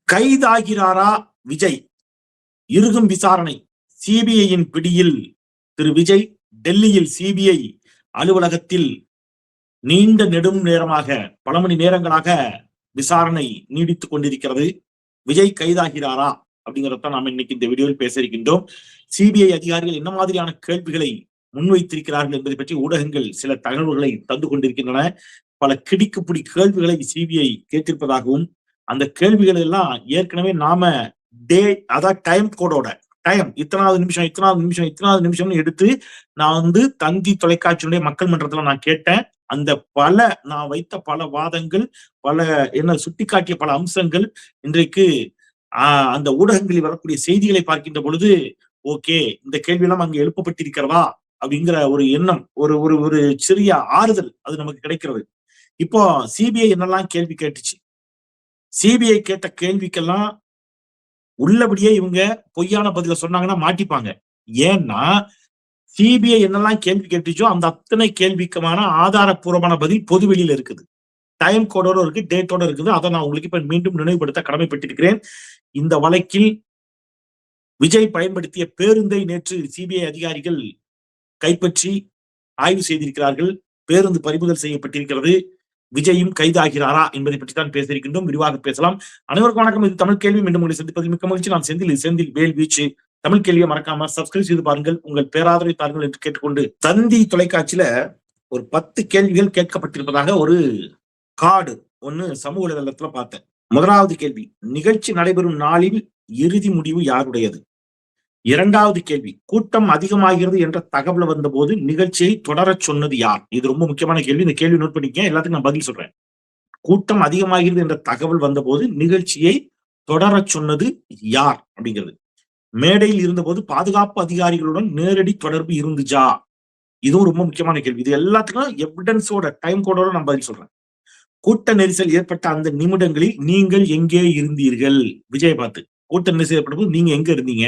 கைதாகிறாரா விஜய்? இறுகும் விசாரணை. சிபிஐயின் பிடியில் திரு விஜய் டெல்லியில் சிபிஐ அலுவலகத்தில் நீண்ட நெடும் நேரமாக பல மணி நேரங்களாக விசாரணை நீடித்துக் கொண்டிருக்கிறது. விஜய் கைதாகிறாரா அப்படிங்கிறத நாம இன்னைக்கு இந்த வீடியோவில் பேச இருக்கின்றோம். சிபிஐ அதிகாரிகள் என்ன மாதிரியான கேள்விகளை முன்வைத்திருக்கிறார்கள் என்பதை பற்றி ஊடகங்கள் சில தகவல்களை தந்து கொண்டிருக்கின்றன. பல கிடிக்குப்பிடி கேள்விகளை சிபிஐ கேட்டிருப்பதாகவும், அந்த கேள்விகள் எல்லாம் ஏற்கனவே நாம அதாவது டைம் கோடோட இத்தனாவது நிமிஷம்னு எடுத்து நான் தந்தி தொலைக்காட்சியினுடைய மக்கள் மன்றத்துல நான் கேட்டேன். அந்த நான் வைத்த பல வாதங்கள், என்ன சுட்டிக்காட்டிய பல அம்சங்கள் இன்றைக்கு அந்த ஊடகங்களில் வரக்கூடிய செய்திகளை பார்க்கின்ற பொழுது ஓகே, இந்த கேள்வி எல்லாம் அங்கு எழுப்பப்பட்டிருக்கிறதா அப்படிங்கிற ஒரு எண்ணம், ஒரு ஒரு ஒரு சிறிய ஆறுதல் அது நமக்கு கிடைக்கிறது. இப்போ சிபிஐ என்னெல்லாம் கேள்வி கேட்டுச்சு? சிபிஐ கேட்ட கேள்விக்கெல்லாம் உள்ளபடியே இவங்க பொய்யான பதில சொன்னாங்கன்னா மாட்டிப்பாங்க. ஏன்னா சிபிஐ என்னெல்லாம் கேள்வி கேட்டுச்சோ அந்த அத்தனை கேள்விக்குமான ஆதாரப்பூர்வமான பதில் பொது வெளியில இருக்குது. டைம் கோடோட இருக்கு, டேட்டோட இருக்குது. அதை நான் உங்களுக்கு இப்ப மீண்டும் நினைவுபடுத்த கடமைப்பட்டிருக்கிறேன். இந்த வழக்கில் விஜய் பயன்படுத்திய பேருந்தை நேற்று சிபிஐ அதிகாரிகள் கைப்பற்றி ஆய்வு செய்திருக்கிறார்கள். பேருந்து பறிமுதல் செய்யப்பட்டிருக்கிறது. விஜயும் கைதாகிறாரா என்பதை பற்றி தான் பேச இருக்கின்றோம். விரிவாக பேசலாம். அனைவருக்கும் வணக்கம். இது தமிழ் கேள்வி. மீண்டும் உங்களை சந்திப்பதில் மிக்க மகிழ்ச்சி. நான் செந்தில் வேல் வீச்சு. தமிழ் கேள்வியை மறக்காம சப்ஸ்கிரைப் செய்து பாருங்கள், உங்கள் பேராதரவை தாருங்கள் என்று கேட்டுக்கொண்டு, தந்தி தொலைக்காட்சியில ஒரு 10 கேள்விகள் கேட்கப்பட்டிருப்பதாக ஒரு கார்டு ஒண்ணு சமூக வலைதளத்துல பார்த்தேன். முதலாவது கேள்வி, நிகழ்ச்சி நடைபெறும் நாளில் இறுதி முடிவு யாருடையது? இரண்டாவது கேள்வி, கூட்டம் அதிகமாகிறது என்ற தகவல் வந்த போது நிகழ்ச்சியை தொடர சொன்னது யார்? இது ரொம்ப முக்கியமான கேள்வி. இந்த கேள்வி நோட் பண்ணிக்க, எல்லாத்துக்கும் நான் பதில் சொல்றேன். கூட்டம் அதிகமாகிறது என்ற தகவல் வந்த போது நிகழ்ச்சியை தொடர சொன்னது யார் அப்படிங்கிறது. மேடையில் இருந்தபோது பாதுகாப்பு அதிகாரிகளுடன் நேரடி தொடர்பு இருந்துச்சா? இதுவும் ரொம்ப முக்கியமான கேள்வி. இது எல்லாத்துக்கும் எவிடன்ஸோட டைம் கோடோட நான் பதில் சொல்றேன். கூட்ட நெரிசல் ஏற்பட்ட அந்த நிமிடங்களில் நீங்கள் எங்கே இருந்தீர்கள்? விஜய் பார்த்து கூட்ட நெரிசல் ஏற்பட்ட போது நீங்க எங்க இருந்தீங்க?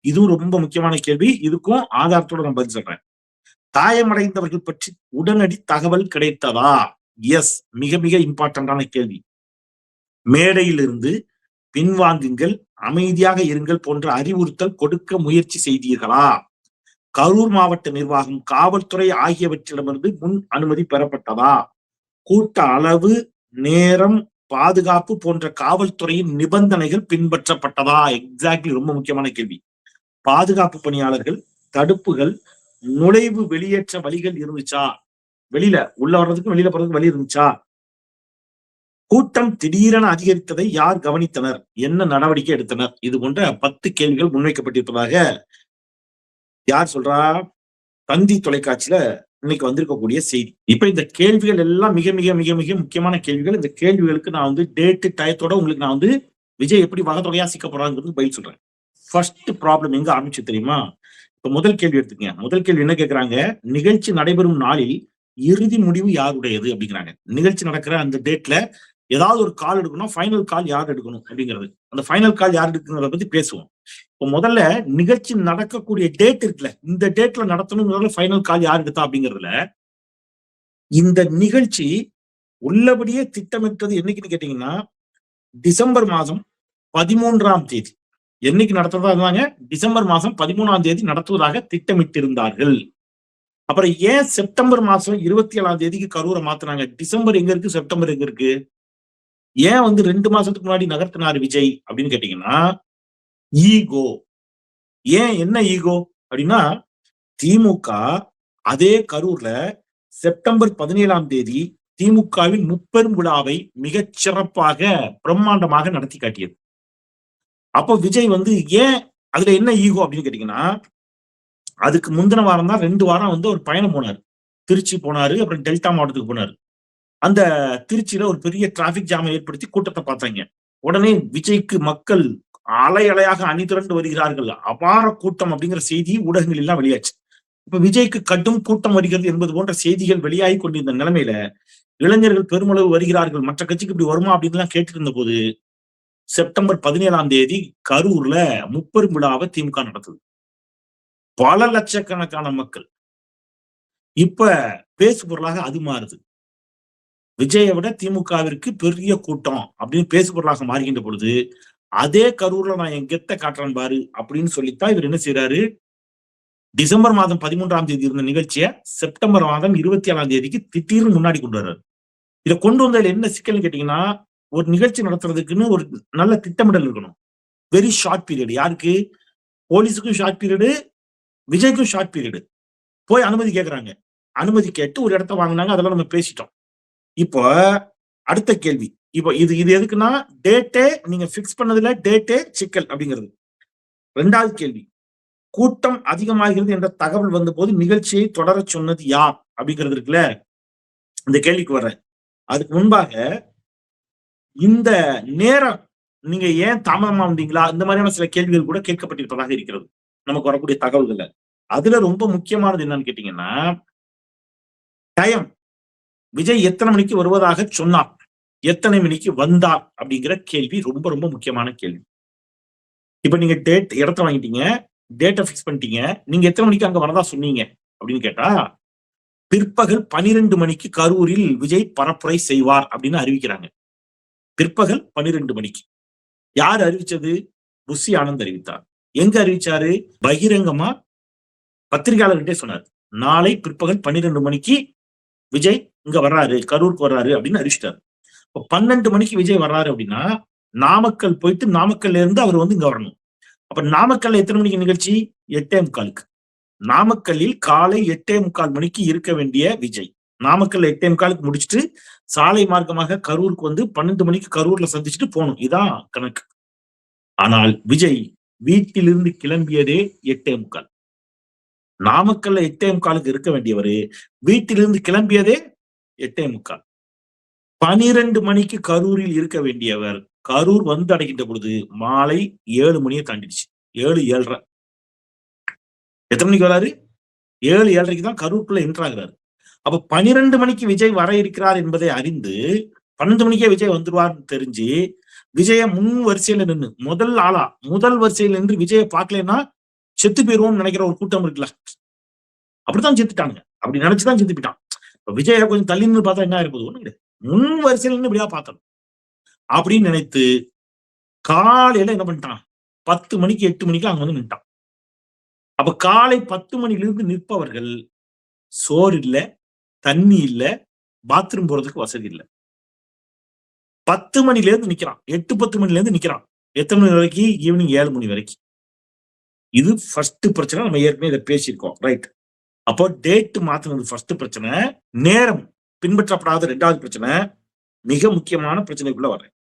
இதுவும் ரொம்ப முக்கியமான கேள்வி. இதுக்கும் ஆதாரத்தோட நான் பதில் சொல்றேன். காயமடைந்தவர்கள் பற்றி உடனடி தகவல் கிடைத்ததா? எஸ், மிக மிக இம்பார்ட்டன்டான கேள்வி. மேடையிலிருந்து பின்வாங்குங்கள், அமைதியாக இருங்கள் போன்ற அறிவுறுத்தல் கொடுக்க முயற்சி செய்தீர்களா? கரூர் மாவட்ட நிர்வாகம், காவல்துறை ஆகியவற்றிடமிருந்து முன் அனுமதி பெறப்பட்டதா? கூட்ட அளவு, நேரம், பாதுகாப்பு போன்ற காவல்துறையின் நிபந்தனைகள் பின்பற்றப்பட்டதா? எக்ஸாக்ட்லி, ரொம்ப முக்கியமான கேள்வி. பாதுகாப்பு பணியாளர்கள், தடுப்புகள், நுழைவு வெளியேற்ற வழிகள் இருந்துச்சா? வெளியில உள்ள வர்றதுக்கு வெளியில போறதுக்கு வழி இருந்துச்சா? கூட்டம் திடீரென அதிகரித்ததை யார் கவனித்தனர்? என்ன நடவடிக்கை எடுத்தனர்? இது போன்ற 10 கேள்விகள் முன்வைக்கப்பட்டிருப்பதாக யார் சொல்றா? தந்தி தொலைக்காட்சியில இன்னைக்கு வந்திருக்கக்கூடிய செய்தி. இப்ப இந்த கேள்விகள் எல்லாம் மிக மிக மிக மிக முக்கியமான கேள்விகள். இந்த கேள்விகளுக்கு நான் டேட்டு டயத்தோட உங்களுக்கு நான் விஜய் எப்படி வகத்தொகையா சிக்க போறாங்கிறது பதில் சொல்றேன். ஃபர்ஸ்ட் ப்ராப்ளம் எங்க ஆரம்பிச்சு தெரியுமா? இப்ப முதல் கேள்வி எடுத்துக்கங்க. முதல் கேள்வி என்ன கேட்கிறாங்க? நிகழ்ச்சி நடைபெறும் நாளில் இறுதி முடிவு யாருடையது அப்படிங்கிறாங்க. நிகழ்ச்சி நடக்கிற அந்த டேட்ல ஏதாவது ஒரு கால் எடுக்கணும், ஃபைனல் கால் யார் எடுக்கணும் அப்படிங்கிறது. அந்த ஃபைனல் கால் யார் எடுக்குங்கிறத பத்தி பேசுவோம். இப்போ முதல்ல நிகழ்ச்சி நடக்கக்கூடிய டேட் இருக்குல்ல, இந்த டேட்ல நடத்தணுங்கிறதுல ஃபைனல் கால் யார் எடுத்தா அப்படிங்கிறதுல, இந்த நிகழ்ச்சி உள்ளபடியே திட்டமிட்டது என்னைக்குன்னு கேட்டீங்கன்னா, டிசம்பர் மாதம் 13ஆம் தேதி. என்னைக்கு நடத்துறதா இருந்தாங்க? டிசம்பர் மாதம் 13ஆம் தேதி நடத்துவதாக திட்டமிட்டிருந்தார்கள். அப்புறம் ஏன் செப்டம்பர் மாசம் 27ஆம் தேதிக்கு கரூரை மாத்தினாங்க? டிசம்பர் எங்க இருக்கு, செப்டம்பர் எங்க இருக்கு? ஏன் 2 மாசத்துக்கு முன்னாடி நகர்த்தினாரு விஜய் அப்படின்னு கேட்டீங்கன்னா, ஈகோ. ஏன், என்ன ஈகோ அப்படின்னா, திமுக அதே கரூர்ல செப்டம்பர் 17ஆம் தேதி திமுகவின் முப்பெரும் விழாவை மிகச் சிறப்பாக பிரம்மாண்டமாக நடத்தி காட்டியது. அப்போ விஜய் ஏன் அதுல என்ன ஈகோ அப்படின்னு கேட்டீங்கன்னா, அதுக்கு முந்தின வாரம் தான் 2 வாரம் ஒரு பயணம் போனாரு. திருச்சி போனாரு, அப்புறம் டெல்டா மாவட்டத்துக்கு போனாரு. அந்த திருச்சியில ஒரு பெரிய டிராபிக் ஜாமை ஏற்படுத்தி கூட்டத்தை பார்த்தாங்க. உடனே விஜய்க்கு மக்கள் அலை அலையாக அணிதிரண்டு வருகிறார்கள், அபார கூட்டம் அப்படிங்கிற செய்தி ஊடகங்கள் எல்லாம் வெளியாச்சு. இப்ப விஜய்க்கு கடும் கூட்டம் வருகிறது என்பது போன்ற செய்திகள் வெளியாகி கொண்டிருந்த நிலைமையில இளைஞர்கள் பெருமளவு வருகிறார்கள், மற்ற கட்சிக்கு இப்படி வருமா அப்படின்னு எல்லாம் கேட்டு இருந்த போது செப்டம்பர் 17ஆம் தேதி கரூர்ல முப்பெரும் விழாவை திமுக நடத்துது. பல லட்சக்கணக்கான மக்கள். இப்ப பேசு பொருளாக அது மாறுது. விஜயை விட திமுகவிற்கு பெரிய கூட்டம் அப்படின்னு பேசு பொருளாக மாறுகின்ற பொழுது அதே கரூர்ல நான் என் கெத்த காட்டுறேன் பாரு அப்படின்னு சொல்லித்தான் இவர் என்ன செய்யறாரு, டிசம்பர் மாதம் 13ஆம் தேதி இருந்த நிகழ்ச்சியை செப்டம்பர் மாதம் 27ஆம் தேதிக்கு திடீர்னு முன்னாடி கொண்டு வர்றாரு. இதை கொண்டு வந்ததுல என்ன சிக்கல்னு கேட்டீங்கன்னா, ஒரு நிகழ்ச்சி நடத்துறதுக்குன்னு ஒரு நல்ல திட்டமிடல் இருக்கணும். Very short period. யாருக்கு? போலீஸுக்கும் ஷார்ட் பீரியடு, விஜய்க்கும் ஷார்ட் பீரியடு. போய் அனுமதி கேட்கறாங்க. அனுமதி கேட்டு ஒரு இடத்த வாங்கினாங்க. அதெல்லாம் நம்ம பேசிட்டோம். இப்போ அடுத்த கேள்வி. இப்போ இது இது எதுக்குன்னா, டேட்டே நீங்க பிக்ஸ் பண்ணதுல டேட்டே சிக்கல் அப்படிங்கிறது. 2வது கேள்வி, கூட்டம் அதிகமாகிறது என்ற தகவல் வந்த போது நிகழ்ச்சியை தொடர சொன்னது யார் அப்படிங்கிறது இருக்குல்ல, இந்த கேள்விக்கு வர்றேன். அதுக்கு முன்பாக இந்த நேரம் நீங்க ஏன் தாமதமா வந்தீங்களா, இந்த மாதிரியான சில கேள்விகள் கூட கேட்கப்பட்டிருப்பதாக இருக்கிறது நமக்கு வரக்கூடிய தகவல்கள். அதுல ரொம்ப முக்கியமானது என்னன்னு கேட்டீங்கன்னா, டைம். விஜய் எத்தனை மணிக்கு வருவதாக சொன்னார், எத்தனை மணிக்கு வந்தார் அப்படிங்கிற கேள்வி ரொம்ப ரொம்ப முக்கியமான கேள்வி. இப்ப நீங்க டேட் இடத்த வாங்கிட்டீங்க, டேட்டை பிக்ஸ் பண்ணிட்டீங்க, நீங்க எத்தனை மணிக்கு அங்க வரதா சொன்னீங்க அப்படின்னு கேட்டா, பிற்பகல் 12 மணிக்கு கரூரில் விஜய் பரப்புரை செய்வார் அப்படின்னு அறிவிக்கிறாங்க. பிற்பகல் 12 மணிக்கு. யார் அறிவிச்சது? புஷி ஆனந்த் அறிவித்தார். எங்க அறிவிச்சாரு? பகிரங்கமா பத்திரிகையாளர்கிட்டே சொன்னார், நாளை பிற்பகல் 12 மணிக்கு விஜய் இங்க வர்றாரு, கரூருக்கு வர்றாரு அப்படின்னு அறிவிச்சிட்டாரு. 12 மணிக்கு விஜய் வர்றாரு அப்படின்னா, நாமக்கல் போயிட்டு நாமக்கல்ல இருந்து அவர் வந்து இங்க வரணும். அப்ப நாமக்கல்ல எத்தனை மணிக்கு நிகழ்ச்சி? 8:45. நாமக்கல்லில் காலை 8:45 மணிக்கு இருக்க வேண்டிய விஜய், நாமக்கல் 8:45 முடிச்சுட்டு சாலை மார்க்கமாக கரூருக்கு வந்து 12 மணிக்கு கரூர்ல சந்திச்சுட்டு போகணும். இதான் கணக்கு. ஆனால் விஜய் வீட்டிலிருந்து கிளம்பியதே 8:45. நாமக்கல்ல 8:45 இருக்க வேண்டியவரு வீட்டிலிருந்து கிளம்பியதே 8:45. 12 மணிக்கு கரூரில் இருக்க வேண்டியவர் கரூர் வந்து அடைகின்ற பொழுது மாலை 7 மணியை தாண்டிடுச்சு. 7, 7:30. எத்தனை மணிக்கு வராரு? 7, 7:30 தான் கரூருக்குள்ள என்டர் ஆகிறாரு. அப்ப 12 மணிக்கு விஜய் வர இருக்கிறார் என்பதை அறிந்து 12 மணிக்கே விஜய் வந்துருவார்னு தெரிஞ்சு விஜய முன் வரிசையில நின்று முதல் வரிசையில நின்று விஜய பார்க்கலன்னா செத்து போயிருவோம்னு நினைக்கிற ஒரு கூட்டம் இருக்குல்ல, அப்படித்தான் செத்துட்டாங்க. அப்படி நினைச்சுதான் செத்து போயிட்டான். விஜய கொஞ்சம் தள்ளி நின்று பார்த்தா என்ன இருப்பது? ஒண்ணு கிடையாது. முன் வரிசையில நின்று இப்படியா பார்த்தோம் அப்படின்னு நினைத்து காலையில என்ன பண்ணிட்டான், 10 மணிக்கு 8 மணிக்கு அங்க வந்து நின்ட்டான். அப்ப காலை 10 மணிலிருந்து நிற்பவர்கள் சோறு இல்ல, தண்ணி இல்ல, பாத்ரூம் போறதுக்கு வசதி இல்ல. 10 மணில இருந்து நிக்கிறான், 8-10 மணில இருந்து நிக்கிறான். எத்தனை மணி வரைக்கும்? ஈவினிங் 7 மணி வரைக்கும். இது ஃபர்ஸ்ட் பிரச்சனை. நம்ம ஏற்கனவே இதை பேசியிருக்கோம், ரைட்? அப்போ டேட் மாத்தினது ஃபர்ஸ்ட் பிரச்சனை. நேரம் பின்பற்றப்படாத 2வது பிரச்சனை. மிக முக்கியமான பிரச்சனைக்குள்ள வர்றேன்.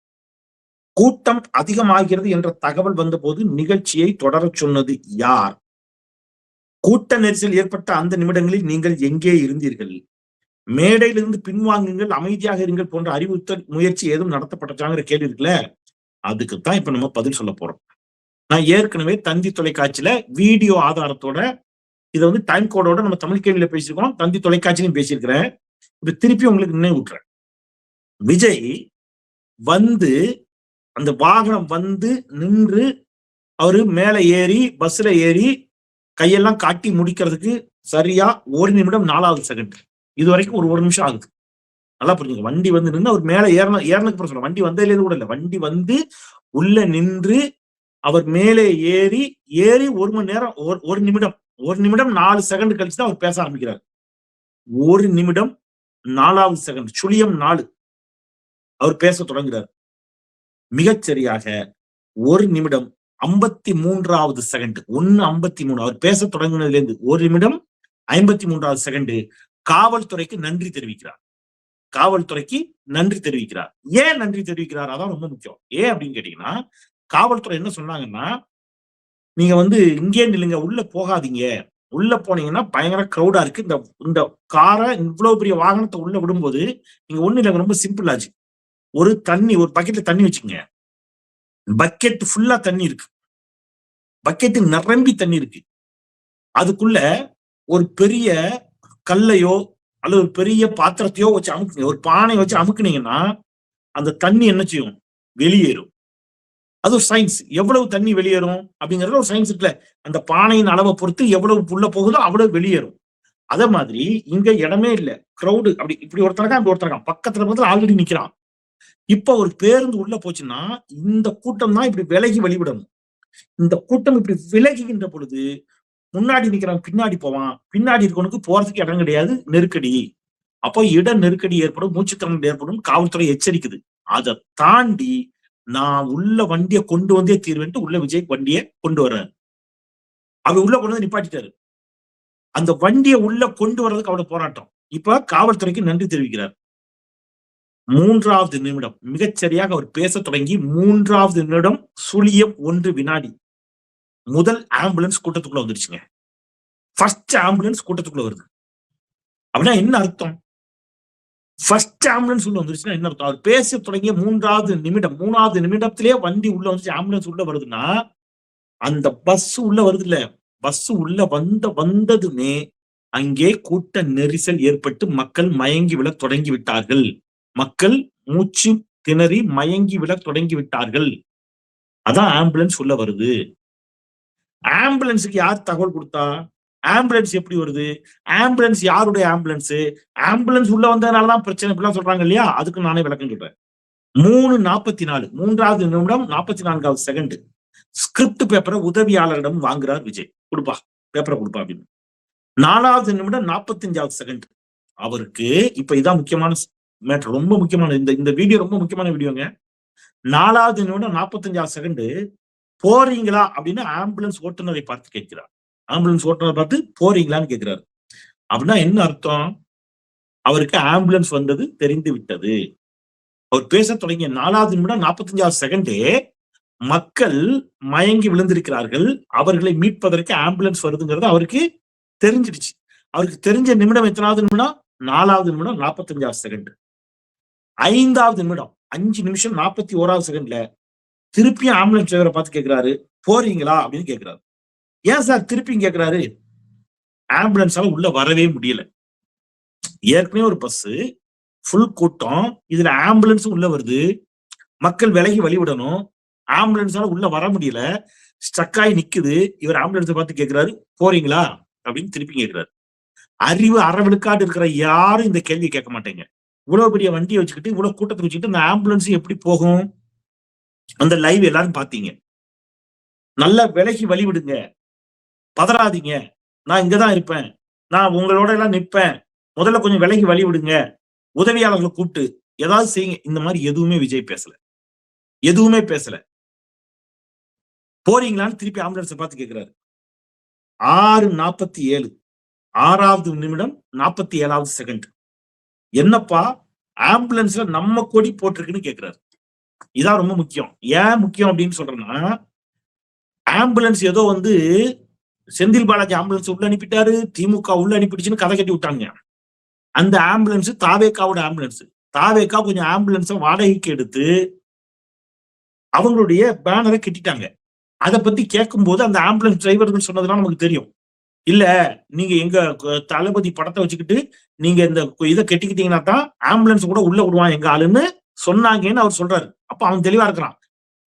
கூட்டம் அதிகமாகிறது என்ற தகவல் வந்த போது நிகழ்ச்சியை தொடர சொன்னது யார்? கூட்ட நெரிசல் ஏற்பட்ட அந்த நிமிடங்களில் நீங்கள் எங்கே இருந்தீர்கள்? மேடையிலிருந்து பின்வாங்குங்கள், அமைதியாக இருங்கள் போன்ற அறிவுறுத்தல் முயற்சி ஏதும் நடத்தப்பட்டாங்கிற கேள்வி இருக்குல்ல, அதுக்குத்தான் இப்ப நம்ம பதில் சொல்ல போறோம். நான் ஏற்கனவே தந்தி தொலைக்காட்சியில வீடியோ ஆதாரத்தோட இதை வந்து டைம் கோடோட நம்ம தமிழ் கேள்வியில பேசியிருக்கோம், தந்தி தொலைக்காட்சியிலும் பேசியிருக்கிறேன். இப்ப திருப்பி உங்களுக்கு நினைவூட்டுறேன். விஜய் வந்து அந்த வாகனம் வந்து நின்று அவரு மேல ஏறி பஸ்ல ஏறி கையெல்லாம் காட்டி முடிக்கிறதுக்கு சரியா 1 நிமிடம் 4வது செகண்ட். இது வரைக்கும் ஒரு நிமிஷம் ஆகுது. நல்லா புரிஞ்சுங்க. வண்டி வந்து நின்று அவர் மேல ஏறனுக்கு அப்புறம் சொல்ல, வண்டி வந்ததுல கூட இல்ல, வண்டி வந்து உள்ள நின்று அவர் மேலே ஏறி 1 மணி நேரம் 1 நிமிடம் 1 நிமிடம் 4 செகண்ட் கழிச்சு தான் அவர் பேச ஆரம்பிக்கிறார். 1 நிமிடம் 4வது செகண்ட், சுழியம் 4 அவர் பேச தொடங்குகிறார். மிகச்சரியாக 1 நிமிடம் 53வது செகண்ட், 1:53 அவர் பேச தொடங்கினதுல இருந்து 1 நிமிடம் 53வது செகண்ட் காவல்துறைக்கு நன்றி தெரிவிக்கிறார். காவல்துறைக்கு நன்றி தெரிவிக்கிறார். ஏன் நன்றி தெரிவிக்கிறார்? அதான் ரொம்ப முக்கியம். ஏன் அப்படின்னு கேட்டீங்கன்னா, காவல்துறை என்ன சொன்னாங்கன்னா, நீங்க வந்து இங்கே நில்லுங்க, உள்ள போகாதீங்க, உள்ள போனீங்கன்னா பயங்கர கிரௌடா இருக்கு, இந்த காரை இவ்வளவு பெரிய வாகனத்தை உள்ள விடும்போது நீங்க ஒண்ணு இல்லைங்க, ரொம்ப சிம்பிள் ஆச்சு. ஒரு பக்கெட்ல தண்ணி வச்சுக்கங்க. பக்கெட் ஃபுல்லா தண்ணி இருக்கு, பக்கெட் நிரம்பி தண்ணி இருக்கு. அதுக்குள்ள ஒரு பெரிய கல்லையோ அல்லது ஒரு பெரிய பாத்திரத்தையோ வச்சு அமுக்குங்க, ஒரு பானை வச்சு அமுக்குனீங்கன்னா அந்த தண்ணி என்ன செய்யும்? வெளியேறும். அது ஒரு சயின்ஸ். எவ்வளவு தண்ணி வெளியேறும் அப்படிங்கறது ஒரு சயின்ஸ் இருக்குல்ல. அந்த பானையின் அளவை பொறுத்து எவ்வளவு உள்ள போகுதோ அவ்வளவு வெளியேறும். அதே மாதிரி இங்க இடமே இல்ல, கிரௌடு. அப்படி இப்படி ஒருத்தருக்கான், அப்படி ஒருத்தருக்கான், பக்கத்துல ஆல்ரெடி நிக்கிறான். இப்ப ஒரு பேருந்து உள்ள போச்சுன்னா இந்த கூட்டம் தான் இப்படி விலகி வழிவிடணும். இந்த கூட்டம் இப்படி விலகுகின்ற பொழுது முன்னாடி நிக்கிறவன் பின்னாடி போவான், பின்னாடி இருக்கவனுக்கு போறதுக்கு இடம் கிடையாது, நெருக்கடி. அப்போ இட நெருக்கடி ஏற்படும், மூச்சுத்திணறல் ஏற்படும், காவல்துறை எச்சரிக்குது. அதை தாண்டி நான் உள்ள வண்டியை கொண்டு வந்தே தீர்வேன்ட்டு உள்ள விஜய் வண்டியை கொண்டு வர்றாரு. அவர் உள்ள கொண்டு வந்து நிப்பாட்டிட்டாரு. அந்த வண்டியை உள்ள கொண்டு வர்றதுக்கு அவ்வளவு போராட்டம். இப்ப காவல்துறைக்கு நன்றி தெரிவிக்கிறார். 3வது நிமிடம் மிகச்சரியாக அவர் பேச தொடங்கி 3வது நிமிடம் 0.1 வினாடி முதல் ஆம்புலன்ஸ் கூட்டத்துக்குள்ள வந்துருச்சுங்க. ஃபர்ஸ்ட் ஆம்புலன்ஸ் கூட்டத்துக்குள்ள வருது. அப்படின்னா என்ன அர்த்தம்? ஃபர்ஸ்ட் ஆம்புலன்ஸ் உள்ள வந்துருச்சுன்னா என்ன அர்த்தம்? அவர் பேச தொடங்கிய 3வது நிமிடத்திலேயே வண்டி உள்ள வந்துச்சு, ஆம்புலன்ஸ் உள்ள வருதுன்னா அந்த பஸ் உள்ள வருது இல்ல, பஸ் உள்ள வந்ததுமே அங்கே கூட்ட நெரிசல் ஏற்பட்டு மக்கள் மயங்கி விழ தொடங்கி விட்டார்கள். மக்கள் மூச்சு திணறி மயங்கி விழ தொடங்கி விட்டார்கள். அதான் ஆம்புலன்ஸ் உள்ள வருது. ஆம்புலன்ஸுக்கு யார் தகவல் கொடுத்தா? ஆம்புலன்ஸ் எப்படி வருது? ஆம்புலன்ஸ் யாருடைய ஆம்புலன்ஸ்? ஆம்புலன்ஸ் உள்ள வந்ததுனாலதான் பிரச்சனை இப்படிலாம் சொல்றாங்க இல்லையா? அதுக்கு நானே விளக்கம் சொல்றேன். 3:44 3வது நிமிடம் 44வது செகண்ட் ஸ்கிரிப்ட் பேப்பரை உதவியாளரிடம் வாங்குறார் விஜய். கொடுப்பா, பேப்பரை கொடுப்பா அப்படின்னு. 4வது நிமிடம் 45வது செகண்ட் அவருக்கு இப்ப இதான் முக்கியமான மேட்டர், ரொம்ப முக்கியமான இந்த வீடியோ ரொம்ப முக்கியமான வீடியோங்க. 4வது நிமிடம் 45வது செகண்ட் போறீங்களா அப்படின்னு ஆம்புலன்ஸ் ஓட்டுநரை பார்த்து கேட்கிறார். ஆம்புலன்ஸ் ஓட்டுநரை பார்த்து போறீங்களான்னு கேட்கிறாரு. அப்படின்னா என்ன அர்த்தம்? அவருக்கு ஆம்புலன்ஸ் வந்தது தெரிந்து விட்டது. அவர் பேச தொடங்கிய 4வது நிமிடம் 45வது செகண்டே மக்கள் மயங்கி விழுந்திருக்கிறார்கள், அவர்களை மீட்பதற்கு ஆம்புலன்ஸ் வருதுங்கிறது அவருக்கு தெரிஞ்சிடுச்சு. அவருக்கு தெரிஞ்ச நிமிடம் எத்தனாவது நிமிடம்? 4வது நிமிடம் 45வது செகண்ட். 5வது நிமிடம் 5 நிமிஷம் 41வது செகண்ட்ல திருப்பியும் ஆம்புலன்ஸ் டிரைவரை பார்த்து கேட்கிறாரு, போறீங்களா அப்படின்னு கேட்கிறாரு. ஏன் சார் திருப்பியும் கேட்கிறாரு? ஆம்புலன்ஸால உள்ள வரவே முடியல. ஏற்கனவே ஒரு பஸ் ஃபுல் கூட்டம், இதுல ஆம்புலன்ஸ் உள்ள வருது, மக்கள் விலகி வழிவிடணும், ஆம்புலன்ஸால உள்ள வர முடியல, ஸ்ட்ரக் ஆகி நிக்குது. இவர் ஆம்புலன்ஸை பார்த்து கேட்கிறாரு, போறீங்களா அப்படின்னு திருப்பி கேட்கிறாரு. அறிவு அறவிழுக்காடு இருக்கிற யாரும் இந்த கேள்வி கேட்க மாட்டேங்க. இவ்வளவு பெரிய வண்டியை வச்சுக்கிட்டு இவ்வளவு கூட்டத்தை வச்சுக்கிட்டு இந்த ஆம்புலன்ஸ் எப்படி போகும்? அந்த லைவ் எல்லாரும் பாத்தீங்க. நல்லா விலகி வழிவிடுங்க, பதறாதீங்க, நான் இங்கதான் இருப்பேன், நான் உங்களோட எல்லாம் நிற்பேன், முதல்ல கொஞ்சம் விலகி வழி விடுங்க, உதவியாளர்களை கூப்பிட்டு ஏதாவது செய்யுங்க. இந்த மாதிரி எதுவுமே விஜய் பேசல, எதுவுமே பேசல. போறீங்களான்னு திருப்பி ஆம்புலன்ஸை பார்த்து கேட்கிறாரு. 6:47 6வது நிமிடம் 47வது செகண்ட் என்னப்பா ஆம்புலன்ஸ்ல நம்ம கொடி போட்டிருக்குன்னு கேட்கிறாரு. இதான் ரொம்ப முக்கியம். ஏன் முக்கியம் அப்படின்னு சொல்றேன்னா, ஆம்புலன்ஸ் ஏதோ செந்தில் பாலாஜி ஆம்புலன்ஸ் உள்ள அனுப்பிட்டாரு, திமுக உள்ள அனுப்பிடுச்சுன்னு கதை கட்டி விட்டாங்க. அந்த ஆம்புலன்ஸ் தாவேக்காவோட ஆம்புலன்ஸ். தாவேக்கா கொஞ்சம் ஆம்புலன்ஸை வாடகைக்கு எடுத்து அவங்களுடைய பேனரை கட்டிட்டாங்க. அதை பத்தி கேட்கும் போது அந்த ஆம்புலன்ஸ் டிரைவர்கள் சொன்னதெல்லாம் நமக்கு தெரியும். இல்ல, நீங்க எங்க தளபதி படத்தை வச்சுக்கிட்டு நீங்க இந்த இதை கட்டிக்கிட்டீங்கன்னா தான் ஆம்புலன்ஸ் கூட உள்ள விடுவான் எங்க ஆளுன்னு சொன்னாங்கன்னு அவர் சொல்றாரு. அப்ப அவன் தெளிவா இருக்கிறான்.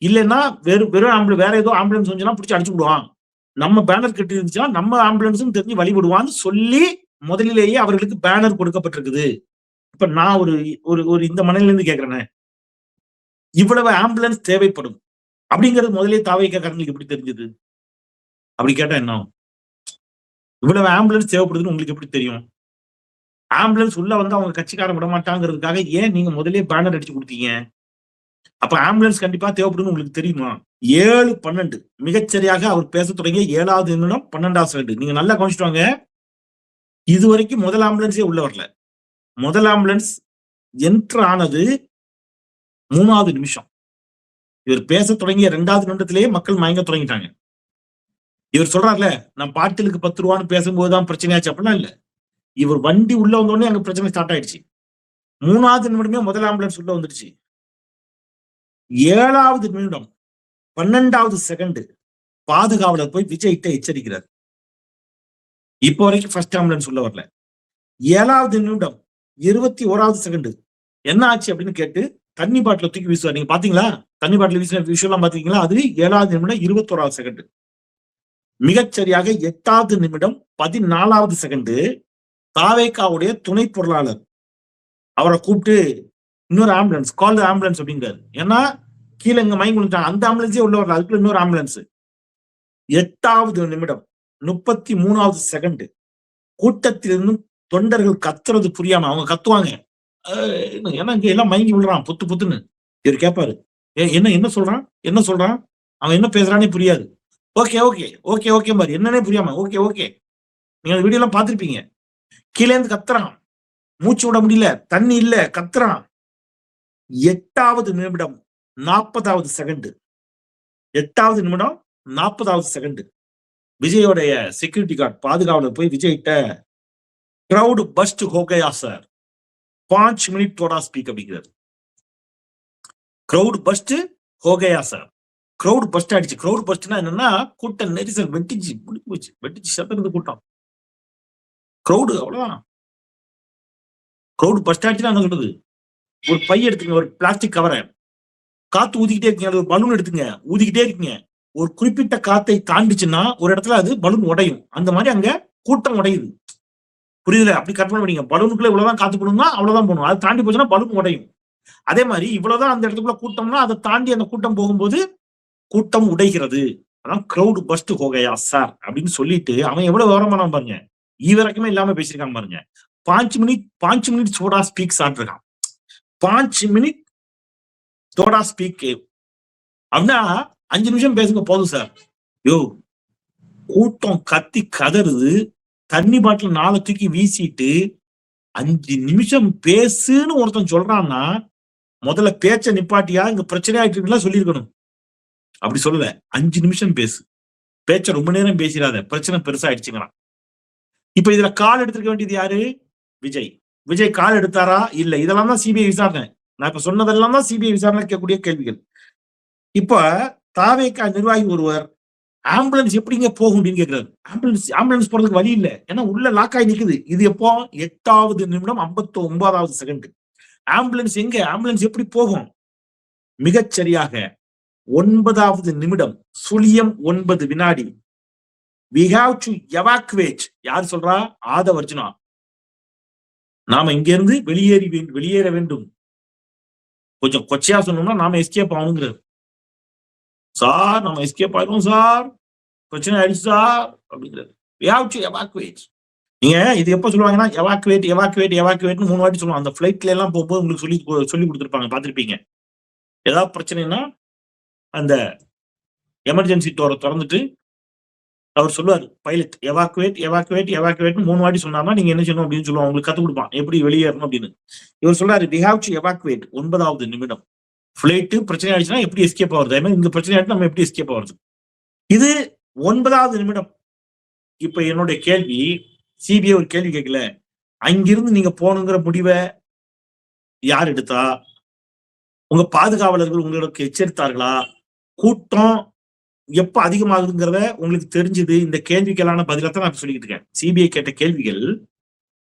இல்லைன்னா வெறும் வேற ஏதோ ஆம்புலன்ஸ் வந்துச்சுன்னா பிடிச்சி அடிச்சு விடுவான், நம்ம பேனர் கட்டி இருந்துச்சுன்னா நம்ம ஆம்புலன்ஸும் தெரிஞ்சு வழி விடுவான்னு சொல்லி முதலிலேயே அவர்களுக்கு பேனர் கொடுக்கப்பட்டிருக்குது. இப்ப நான் ஒரு இந்த மனநில இருந்து கேட்கிறேன், இவ்வளவு ஆம்புலன்ஸ் தேவைப்படும் அப்படிங்கிறது முதலே தாவேக்காரங்களுக்கு எப்படி தெரிஞ்சது? அப்படி கேட்டா என்ன ஆகும்? இவ்வளவு ஆம்புலன்ஸ் தேவைப்படுதுன்னு உங்களுக்கு எப்படி தெரியும்? ஆம்புலன்ஸ் உள்ள அவங்க கட்சிக்காரன் விட மாட்டாங்கிறதுக்காக ஏன் நீங்க முதலே பேனர் அடிச்சு கொடுத்தீங்க? அப்ப ஆம்புலன்ஸ் கண்டிப்பா தேவைப்படுன்னு உங்களுக்கு தெரியுமா? 7:12 மிகச்சரியாக அவர் பேச தொடங்கிய 7வது நிமிடம் 12வது செகண்ட். நீங்க நல்லா கவனிச்சுட்டு வாங்க. இதுவரைக்கும் முதல் ஆம்புலன்ஸே உள்ள வரல. முதல் ஆம்புலன்ஸ் என்ட்ரு ஆனது 3வது நிமிஷம். இவர் பேச தொடங்கிய 2வது நிமிடத்திலேயே மக்கள் மயங்க தொடங்கிட்டாங்க. இவர் சொல்றாருல, நான் பாட்டிலுக்கு 10 ரூபான்னு பேசும்போதுதான் பிரச்சனையாச்சு, அப்படிலாம் இல்ல. இவர் வண்டி உள்ள வந்தோடனே அங்க பிரச்சனை ஸ்டார்ட் ஆயிடுச்சு. 3வது நிமிடமே முதல் ஆம்புலன்ஸ் உள்ள வந்துடுச்சு. 7வது நிமிடம் 12வது செகண்ட் பாதுகாவலர் போய் விஜய்கிட்ட எச்சரிக்கிறார். இப்போ வரைக்கும் ஃபர்ஸ்ட் ஆம்புலன்ஸ் உள்ள வரல. 7வது நிமிடம் 21வது செகண்ட் என்ன ஆச்சு அப்படின்னு கேட்டு தண்ணி பாட்டில தூக்கி வீசுவார். நீங்க பாத்தீங்களா? தண்ணி பாட்டில் வீசின விஷயம் பாத்தீங்களா? அது 7வது நிமிடம் 21வது செகண்ட். மிகச்சரியாக 8வது நிமிடம் 14வது செகண்ட் தாவேக்காவுடைய துணை பொருளாளர் அவரை கூப்பிட்டு இன்னொரு ஆம்புலன்ஸ், கால் ஆம்புலன்ஸ் அப்படிங்கிறாரு. ஏன்னா கீழே இங்க மயங்கி விழுந்துட்டாங்க. அந்த ஆம்புலன்ஸே உள்ள வரல, அதுக்குள்ள இன்னொரு ஆம்புலன்ஸ். 8வது நிமிடம் 33வது செகண்ட் கூட்டத்திலிருந்தும் தொண்டர்கள் கத்துறது புரியாம அவங்க கத்துவாங்க. ஏன்னா இங்க எல்லாம் மயங்கி விழுறான் பொத்து பொத்துன்னு. இவர் கேட்பாரு, என்ன என்ன சொல்றான், என்ன சொல்றான், அவன் என்ன பேசுறானே புரியாது. ஓகே ஓகே ஓகே ஓகே பாரு, என்னன்னே புரியாம ஓகே ஓகே. நீங்க அந்த வீடியோ எல்லாம் பார்த்திருப்பீங்க. கீழே இருந்து கத்துறான், மூச்சு விட முடியல, தண்ணி இல்ல, கத்துறான். 8வது நிமிடம் 40வது செகண்ட் 8வது நிமிடம் 40வது செகண்ட் விஜயோடைய செக்யூரிட்டி கார்டு பாதுகாவலர் போய் விஜய்கிட்ட கிரவுட் பஸ்ட் ஹோ கயா சார், 5 மினிட் தோடா ஸ்பீக் அப்படிங்கிறாரு. கிரவுட் பஸ்ட் ஹோ கயா சார், கிரவுட் பஸ்ட் ஆயிடுச்சு. கிரவுட் பஸ்ட்னா என்னன்னா கூட்டம் நெரிசல் வெட்டிச்சு, முடிச்சு போச்சு, வெட்டிச்சு சத்தது கூட்டம். கிரவுடு அவ்வளவுதான். கிரவுட் பஸ்ட் ஆயிடுச்சுன்னா என்ன சொல்றது, ஒரு பை எடுத்துங்க, ஒரு பிளாஸ்டிக் கவரை, காத்து ஊதிக்கிட்டே இருக்கீங்க, ஒரு பலூன் எடுத்துங்க, ஊதிக்கிட்டே இருக்கீங்க. ஒரு குறிப்பிட்ட காத்தை தாண்டிச்சுன்னா ஒரு இடத்துல அது பலூன் உடையும். அந்த மாதிரி அங்க கூட்டம் உடையுது. புரியுதுல? அப்படி கற்பனை பண்ணீங்க. பலூனுக்குள்ள இவ்வளவுதான் காத்து போடணும்னா அவ்வளவுதான் போகணும். அது தாண்டி போச்சுன்னா பலூன் உடையும். அதே மாதிரி இவ்வளவுதான் அந்த இடத்துக்குள்ள கூட்டம்னா அதை தாண்டி அந்த கூட்டம் போகும்போது கூட்டம் உடைகிறது. அதான் கிரவுட் பஸ்ட் ஹோகையா சார் அப்படின்னு சொல்லிட்டு அவன் எவ்வளவு விவரமான பாருங்க, ஈவரக்கமே இல்லாம பேசியிருக்கான் பாருங்க. 5 மினிட் சோடா ஸ்பீக் சாப்பிட்டுருக்கான். 5 மினிட் தோடா ஸ்பீக் அப்படின்னா 5 நிமிஷம் பேசுங்க போதும் சார். யோ, கூட்டம் கத்தி கதறுது, தண்ணி பாட்டில் 4 தூக்கி வீசிட்டு 5 நிமிஷம் பேசுன்னு ஒருத்தன் சொல்றான்னா முதல்ல பேச்ச நிப்பாட்டியா, இங்க பிரச்சனை ஆயிட்டு இருக்குலாம் சொல்லியிருக்கணும். அப்படி சொல்லல, 5 நிமிஷம் பேசு, பேச்ச ரொம்ப நேரம் பேசிடாத, பிரச்சனை பெருசா ஆயிடுச்சுங்கிறான். இப்ப இதுல கால் எடுத்துக்க வேண்டியது யாரு? விஜய். விஜய் கால் எடுத்தாரா? இல்ல. இதெல்லாம் தான் சிபிஐ விசாரணை. நான் இப்ப சொன்னதெல்லாம் தான் சிபிஐ விசாரணை கேட்கக்கூடிய கேள்விகள். இப்ப தாவேகா நிர்வாகி ஒருவர் ஆம்புலன்ஸ் எப்படிங்க போகும் அப்படின்னு கேட்கிறாரு. ஆம்புலன்ஸ் போறதுக்கு வழி இல்ல, ஏன்னா உள்ள லாக் ஆகி நிக்குது. இது எப்போ? 8வது நிமிடம் 59வது செகண்ட். ஆம்புலன்ஸ் எங்க? ஆம்புலன்ஸ் எப்படி போகும்? மிகச்சரியாக 9வது நிமிடம் 09 வினாடி we have to evacuate. யார் சொல்றா? ஆதவ் அர்ஜுனா. நாம இங்க இருந்து வெளியேற வேண்டும். கொஞ்சம் கொச்சையா சொன்னோம்னா நாம எஸ்கேப் ஆகணுங்கிறது. சார் நம்ம எஸ்கேப் ஆயிரும் சார், பிரச்சனை ஆயிடுச்சு சார் அப்படிங்கிறது. we have to evacuate. நீங்க இது எப்ப சொல்லுவாங்கன்னா எவாக்குவேட் 3 வாட்டி சொல்லுவாங்க. அந்த பிளைட்ல எல்லாம் போகும்போது உங்களுக்கு சொல்லி கொடுத்துருப்பாங்க, பார்த்திருப்பீங்க. ஏதாவது பிரச்சனைனா அந்த எமர்ஜென்சி டோரை திறந்துட்டு அவர் சொல்லுவார், பைலட் எவாக்குவேட் 3 வாட்டி சொன்னார்னா நீங்க என்ன செய்யணும் அப்படின்னு சொல்லுவாங்க. உங்களுக்கு கத்து கொடுப்பான் எப்படி வெளியேறணும் அப்படின்னு. இவர் சொல்றாரு we have to evacuate 9வது நிமிடம். பிளைட் பிரச்சனை ஆயிடுச்சுன்னா எப்படி எஸ்கேப் ஆகுறது, இங்க பிரச்சனை ஆயிடுச்சு நம்ம எப்படி எஸ்கேப் ஆகுறது. இது 9வது நிமிடம். இப்ப என்னுடைய கேள்வி, சிபிஐ ஒரு கேள்வி கேட்கல, அங்கிருந்து நீங்க போகணுங்கிற முடிவை யார் எடுத்தா? உங்க பாதுகாவலர்கள் உங்களுக்கு எச்சரித்தார்களா? கூட்டம் எப்ப அதிகமாகுதுங்கிறத உங்களுக்கு தெரிஞ்சது? இந்த கேள்விகளான பதிலத்தான் நான் சொல்லிக்கிட்டு இருக்கேன். சிபிஐ கேட்ட கேள்விகள்.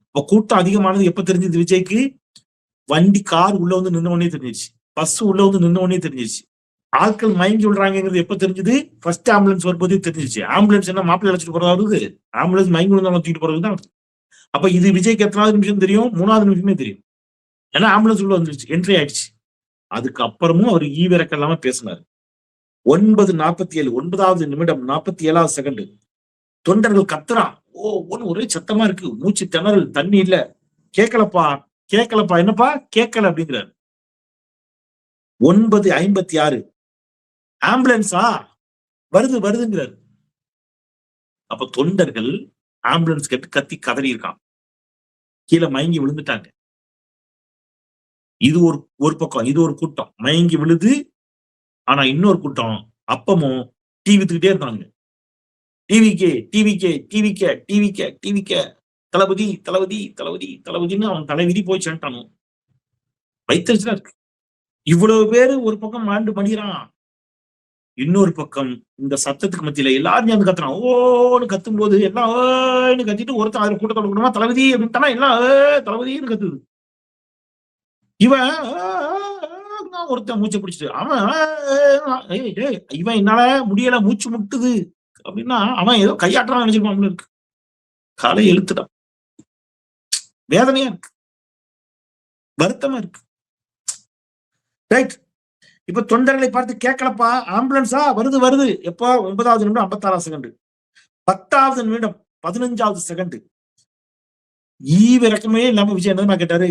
இப்ப கூட்டம் அதிகமானது எப்ப தெரிஞ்சது விஜய்க்கு? வண்டி கார் உள்ள வந்து நின்ன உடனே தெரிஞ்சிருச்சு, பஸ் உள்ள வந்து நின்ன உடனே தெரிஞ்சிருச்சு. ஆட்கள் மயங்கி விடுறாங்கிறது எப்ப தெரிஞ்சது? ஃபர்ஸ்ட் ஆம்புலன்ஸ் வரும்போது தெரிஞ்சிருச்சு. ஆம்புலன்ஸ் என்ன மாப்பிள்ளை அழைச்சிட்டு போறதா வருது? ஆம்புலன்ஸ் மயங்கி விழுந்தாலும் தூக்கிட்டு போறதுதான். அப்ப இது விஜய்க்கு எத்தனாவது நிமிஷம் தெரியும்? 3வது நிமிஷமே தெரியும். ஏன்னா ஆம்புலன்ஸ் உள்ள வந்துருச்சு, என்ட்ரி ஆயிடுச்சு. அதுக்கப்புறமும் அவர் ஈவிரக்கம் இல்லாம பேசினார். 9:47 9வது நிமிடம் 47வது செகண்ட் தொண்டர்கள் கத்துறான். ஒரே சத்தமா இருக்கு, மூச்சு திணறல், தண்ணி இல்ல, கேட்கலப்பா என்னப்பா கேட்கல அப்படிங்கிறார். 9:56 ஆம்புலன்ஸா வருதுங்கிறார். அப்ப தொண்டர்கள் ஆம்புலன்ஸ் கேட்டு கத்தி கதறி இருக்கான், கீழே மயங்கி விழுந்துட்டாங்க. இது ஒரு பக்கம், இது ஒரு கூட்டம் மயங்கி விழுது. ஆனா இன்னொரு கூட்டம் அப்பமும் டிவி வித்துக்கிட்டே இருந்தாங்க. டிவிக்கே தளபதின்னு அவன் தலைவிதி போய் சேர்ட்டானோ, வைத்தறிச்சலா இருக்கு. இவ்வளவு பேரு ஒரு பக்கம் மாண்டு மடிகிறான், இன்னொரு பக்கம் இந்த சத்தத்துக்கு மத்தியில எல்லாரும் சேர்ந்து கத்துறான். ஓன்னு கத்தும் போது எல்லாம் ஏன்னு கத்திட்டு ஒருத்தன் அதுல கூட்டத்தோட கூட்டமா தளபதி அப்படின்ட்டானா எல்லாம் தளபதினு கத்துது. இவன் ஒருத்தன் மூச்சை பிடிச்சிட்டு அவன் இவன் என்னால முடியல மூச்சு முட்டுது அப்படின்னா அவன் ஏதோ கையாற்றான் நினைச்சிருப்பான் இருக்கு. காலை எழுத்துட்டான். வேதனையா இருக்கு, வருத்தமா இருக்கு. ரைட். இப்ப தொண்டர்களை பார்த்து கேட்கலப்பா, ஆம்புலன்ஸா வருது வருது. எப்போ 9வது நிமிடம் 56 செகண்ட், 10வது நிமிடம் 15வது செகண்ட். ஈவிரக்கமே இல்லாம விஜய் என்ன கேட்டாரு,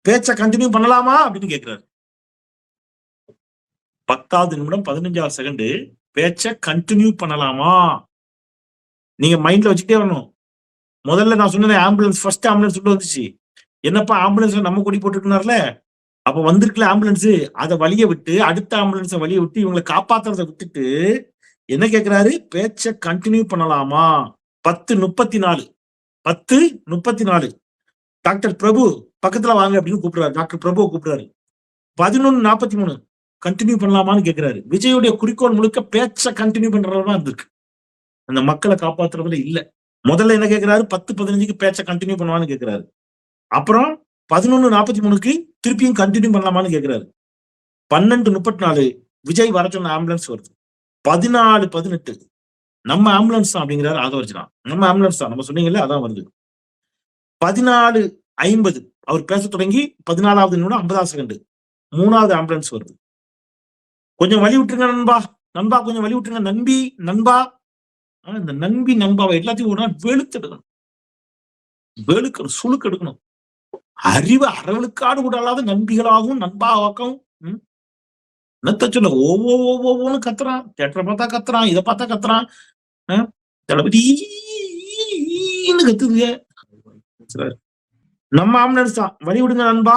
பேச்ச கண்டினியூ பண்ணலாமா அப்படின்னு கேட்கிறாரு. 10வது நிமிடம் 15வது செகண்ட், பேச்ச கண்டினியூ பண்ணலாமா? நீங்க மைண்ட்ல வச்சுட்டே வரணும். முதல்ல நான் சொன்னேன் ஆம்புலன்ஸ், ஃபர்ஸ்ட் ஆம்புலன்ஸ் உள்ள வந்துச்சு. என்னப்பா ஆம்புலன்ஸ் நம்ம கொடி போட்டுருக்கனார்ல, அப்ப வந்திருக்கல ஆம்புலன்ஸ், அதை வழிய விட்டு அடுத்த ஆம்புலன்ஸை வழிய விட்டு இவங்களை காப்பாத்துறதை விட்டுட்டு என்ன கேட்கிறாரு, பேச்ச கண்டினியூ பண்ணலாமா? 10:34 10:34 டாக்டர் பிரபு பக்கத்துல வாங்க அப்படின்னு கூப்பிடுறாரு. டாக்டர் பிரபுவை கூப்பிடுறாரு. 11:43 கண்டினியூ பண்ணலாமான்னு கேட்கிறாரு. விஜயுடைய குறிக்கோள் முழுக்க பேச்ச கண்டினியூ பண்றதுதான் இருந்திருக்கு, அந்த மக்களை காப்பாத்துறதுல இல்ல. முதல்ல என்ன கேட்கிறாரு, 10:15க்கு பேச்ச கண்டினியூ பண்ணுவான்னு கேட்கிறாரு. அப்புறம் 11:43க்கு திருப்பியும் கண்டினியூ பண்ணலாமான்னு கேட்கிறாரு. 12:34 விஜய் வர சொன்ன ஆம்புலன்ஸ் வருது. 14:18 நம்ம ஆம்புலன்ஸ் தான் அப்படிங்கிறாரு ஆதவர்ஜனா. நம்ம ஆம்புலன்ஸ் தான், நம்ம சொன்னீங்கல்ல அதான் வருது. 14:50 அவர் பேச தொடங்கி 14வது நிமிடம் 50 செகண்ட் 3வது ஆம்புலன்ஸ் வருது. கொஞ்சம் வழி விட்டுருங்க நண்பா, நண்பா கொஞ்சம் வழி விட்டுருங்க, நம்பி நண்பா. இந்த நம்பி நண்பாவை எல்லாத்தையும் ஒரு நாள் வெளுத்தெடுக்கணும், வெளுக்கணும், சுழுக்கு எடுக்கணும். அறிவு அறவழுக்காடு கூட அல்லாத நம்பிகளாகவும் நண்பாவாக்கவும் என்னத்த சொல்ல, ஒவ்வொன்னு கத்துறான். தேட்டரை பார்த்தா கத்துறான், இதை பார்த்தா கத்துறான். தளபதி கத்துதுங்க. நம்ம ஆம்புலன்ஸ் தான், வழி விடுங்க நண்பா.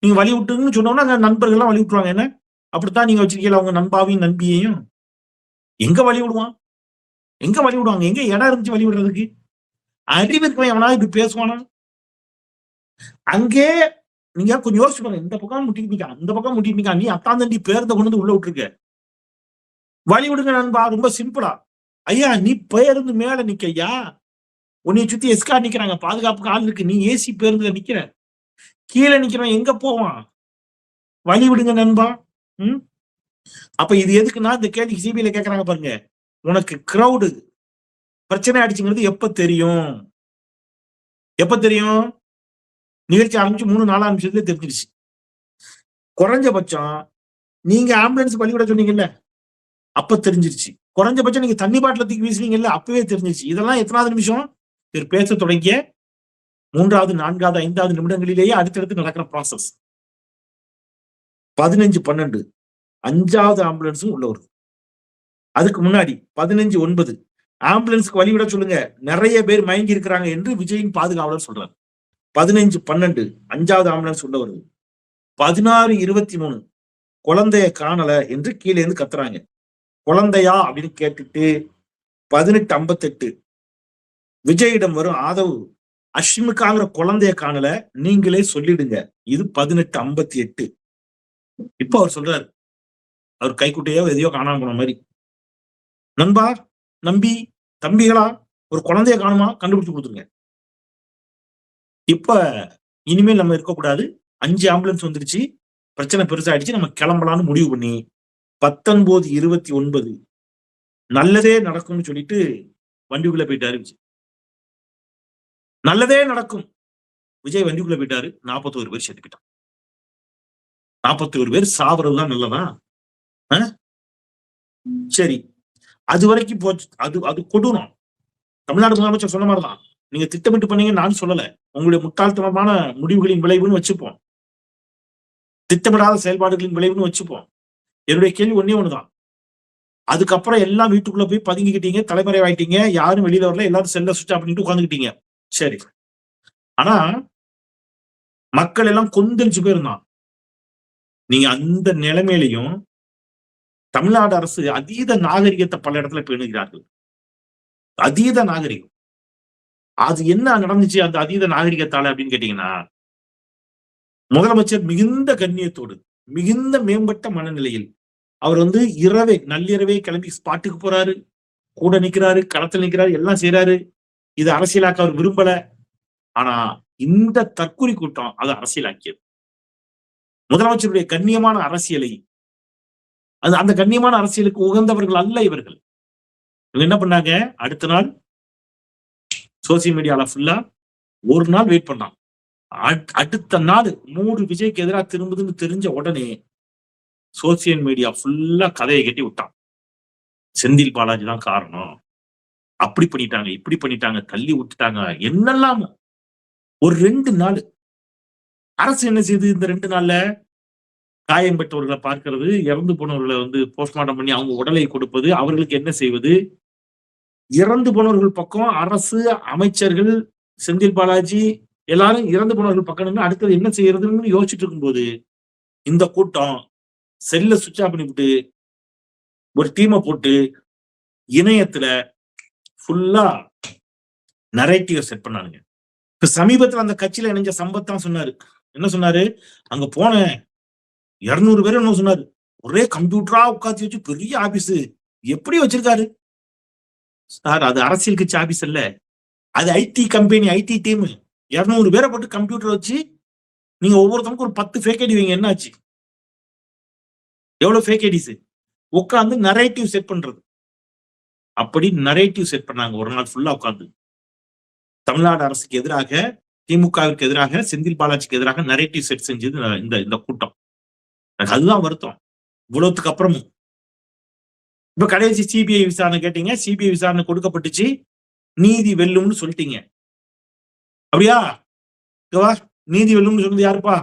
நீங்க வழி விட்டுங்கன்னு சொன்னோம்னா அந்த நண்பர்கள் எல்லாம் வழி விட்டுருவாங்க. என்ன அப்படித்தான் நீங்க வச்சிருக்கீங்க அவங்க நண்பாவையும் நண்பியையும். எங்க வழி விடுவான், எங்க வழி விடுவாங்க, எங்க இடம் இருந்துச்சு வழி விடுறதுக்கு? அறிவு இருக்கவன் எவனாவது இப்படி பேசுவானா? அங்கே நீங்க கொஞ்சம் யோசிச்சு பாருங்க, இந்த பக்கம் முட்டிக்கிட்டீங்க, அந்த பக்கம் முட்டிக்கிட்டீங்க, நீ அத்தாந்தண்டி பேருந்த கொண்டு வந்து உள்ள விட்டுருக்க. வழி விடுங்க நண்பா, ரொம்ப சிம்பிளா. ஐயா நீ பேருந்து மேல நிக்க ஐயா, உன்னைய சுத்தி எஸ்கா நிக்கிறாங்க, பாதுகாப்புக்கு ஆள் இருக்கு, நீ ஏசி பேருந்துல நிக்கிற, கீழே நிக்கிறவன் எங்க போவான்? வழி விடுங்க நண்பா. அப்ப இது எதுக்குன்னா, இந்த கேள்வி சிபிஐல கேட்கறாங்க பாருங்க, உனக்கு கிரௌடு பிரச்சனை ஆயிடுச்சுங்கிறது எப்ப தெரியும்? எப்ப தெரியும்? நிகழ்ச்சி ஆரம்பிச்சு 3-4 நிமிஷத்துல தெரிஞ்சிருச்சு. குறைஞ்சபட்சம் நீங்க ஆம்புலன்ஸ் வழிவிட சொன்னீங்கல்ல, அப்ப தெரிஞ்சிருச்சு. குறைஞ்சபட்சம் நீங்க தண்ணி பாட்டில தூக்கி வீசுனீங்கல்ல, அப்பவே தெரிஞ்சிருச்சு. இதெல்லாம் எத்தனாவது நிமிஷம்? இவர் பேச தொடங்கிய 3வது 4வது 5வது நிமிடங்களிலேயே அடுத்தடுத்து நடக்கிற ப்ராசஸ். 15:12 5வது ஆம்புலன்ஸும் உள்ள வருது. அதுக்கு முன்னாடி 15:09 ஆம்புலன்ஸ்க்கு வழிவிட சொல்லுங்க, நிறைய பேர் மயங்கி இருக்கிறாங்க என்று விஜயின் பாதுகாவலர் சொல்றாரு. 15:12 5வது ஆம்புலன்ஸ் உள்ள வருது. 16:23 குழந்தைய காணல என்று கீழே இருந்து கத்துறாங்க. குழந்தையா அப்படின்னு கேட்டுட்டு 18:58 விஜயிடம் வரும் ஆதவ், அஷ்மிகாங்கிற குழந்தைய காணல, நீங்களே சொல்லிடுங்க. இது 18:58. இப்ப அவர் சொல்றாரு, அவர் கைக்குட்டையோ எதையோ காணாம போன மாதிரி, நண்பா நம்பி தம்பிகளா ஒரு குழந்தைய காணுமா, கண்டுபிடிச்சு கொடுத்துருங்க. இப்ப இனிமேல் நம்ம இருக்கக்கூடாது, 5 ஆம்புலன்ஸ் வந்துருச்சு, பிரச்சனை பெருசாயிடுச்சு, நம்ம கிளம்பலாம்னு முடிவு பண்ணி 19:29 நல்லதே நடக்கும்னு சொல்லிட்டு வண்டிக்குள்ள போயிட்டாரு விஜய். நல்லதே நடக்கும், விஜய் வண்டிக்குள்ள போயிட்டாரு. 41 பேர் செத்து போயிட்டான். 41 பேர் சாவறதுதான் நல்லதா? சரி, அது வரைக்கும் போச்சு. அது கொடூரம். தமிழ்நாடு முதலமைச்சர் சொன்ன மாதிரிதான், நீங்க திட்டமிட்டு பண்ணீங்க, நான் சொல்லல, உங்களுடைய முட்டாள்தனமான முடிவுகளின் விளைவுன்னு வச்சுப்போம், திட்டமிடாத செயல்பாடுகளின் விளைவுன்னு வச்சுப்போம். என்னுடைய கேள்வி ஒன்னே ஒண்ணுதான், அதுக்கப்புறம் எல்லாம் வீட்டுக்குள்ள போய் பதுங்கிக்கிட்டீங்க, தலைமறை ஆயிட்டீங்க, யாரும் வெளியில வரல, எல்லாரும் செல்ல சுவிட்ச் ஆஃப் பண்ணிட்டு உட்காந்துக்கிட்டீங்க. சரி, ஆனா மக்கள் எல்லாம் கொந்தளிச்சு போயிருந்தான். நீங்க அந்த நிலைமையிலையும் தமிழ்நாடு அரசு அதீத நாகரிகத்தை பல இடத்துல பேணுகிறார்கள். அதீத நாகரிகம். அது என்ன நடந்துச்சு அந்த அதீத நாகரிகத்தால அப்படின்னு கேட்டீங்கன்னா, முதலமைச்சர் மிகுந்த கண்ணியத்தோடு, மிகுந்த மேம்பட்ட மனநிலையில் அவர் இரவே நள்ளிரவே கிளம்பி ஸ்பாட்டுக்கு போறாரு, கூட நிக்கிறாரு, களத்தில் நிக்கிறாரு, எல்லாம் செய்யறாரு. இது அரசியலாக்க அவர் விரும்பல. ஆனா இந்த தற்கொலை கூட்டம் அதை அரசியலாக்கியது. முதலமைச்சருடைய கண்ணியமான அரசியலை, அந்த கண்ணியமான அரசியலுக்கு உகந்தவர்கள் அல்ல இவர்கள். இவங்க என்ன பண்ணாங்க, அடுத்த நாள் சோசியல் மீடியால ஃபுல்லா ஒரு நாள் வெயிட் பண்ணான். அடுத்த நாள் மூடு விஜய்க்கு எதிராக திரும்புதுன்னு தெரிஞ்ச உடனே சோசியல் மீடியா ஃபுல்லா கதையை கட்டி விட்டான். செந்தில் பாலாஜி தான் காரணம், அப்படி பண்ணிட்டாங்க, இப்படி பண்ணிட்டாங்க, தள்ளி விட்டுட்டாங்க, என்னெல்லாம். ஒரு 2 நாள் அரசு என்ன செய்யுது? இந்த 2 நாள்ல காயம் பெற்றவர்களை பார்க்கிறது, இறந்து போனவர்களை போஸ்ட்மார்ட்டம் பண்ணி அவங்க உடலை கொடுப்பது, அவர்களுக்கு என்ன செய்வது, இறந்து போனவர்கள் பக்கம் அரசு, அமைச்சர்கள், செந்தில் பாலாஜி எல்லாரும் இறந்து போனவர்கள் பக்கம் அடுத்தது என்ன செய்யறதுன்னு யோசிச்சுட்டு இருக்கும்போது இந்த கூட்டம் செல்ல சுவிட்ச் ஆஃப் பண்ணிவிட்டு ஒரு டீமை போட்டு இணையத்துல ஃபுல்லா நரேட்டிவ் செட் பண்ணானுங்க. இப்ப சமீபத்துல அந்த கட்சியில இணைஞ்ச சம்பத் தான் சொன்னாரு. என்ன சொன்னாரு? அங்க போன 200 பேர் என்ன சொன்னாரு, ஒரே கம்ப்யூட்டரா உட்காந்து வச்சு பெரிய ஆபீஸ் எப்படி வச்சிருக்காரு சார்? அது அரசியல் கட்சி ஆபீஸ் இல்ல, அது ஐடி கம்பெனி, ஐடி டீம். 200 பேரை போட்டு கம்ப்யூட்டர் வச்சு நீங்க ஒவ்வொருத்தருக்கும் ஒரு 10 ஃபேக் ஐடி வைங்க, என்ன ஆச்சு? எவ்வளவு ஃபேக் ஐடிஸ் உட்காந்து நரேட்டிவ் செட் பண்றது. அப்படி நரேட்டிவ் செட் பண்ணாங்க ஒரு நாள் ஃபுல்லா உட்காந்து. தமிழ்நாடு அரசுக்கு எதிராக, திமுகவிற்கு எதிராக, செந்தில் பாலாஜிக்கு எதிராக நரேட்டிவ் செட் செஞ்சது இந்த கூட்டம். எனக்கு அதுதான் வருத்தம். இவ்வளவுக்கு அப்புறமும் இப்ப கடைசி சிபிஐ விசாரணை கேட்டீங்க, சிபிஐ விசாரணை கொடுக்கப்பட்டுச்சு, நீதி வெல்லும்னு சொல்லிட்டீங்க. அப்படியா? நீதி வெல்லும்னு சொன்னது யாருப்பா?